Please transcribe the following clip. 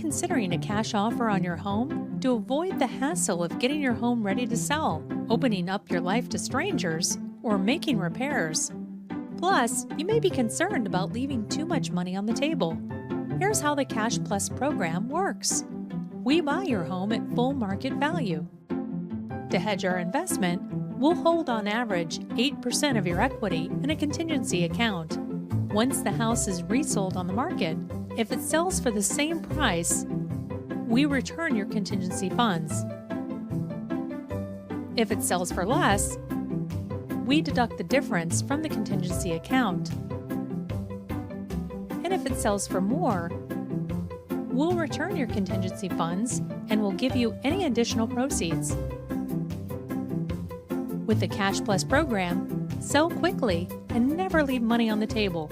considering a cash offer on your home to avoid the hassle of getting your home ready to sell, opening up your life to strangers, or making repairs? Plus, you may be concerned about leaving too much money on the table. Here's how the Cash Plus program works. We buy your home at full market value. To hedge our investment, we'll hold on average 8% of your equity in a contingency account. Once the house is resold on the market, if it sells for the same price, we return your contingency funds. If it sells for less, we deduct the difference from the contingency account. And if it sells for more, we'll return your contingency funds and we'll give you any additional proceeds. With the Cash Plus program, sell quickly and never leave money on the table.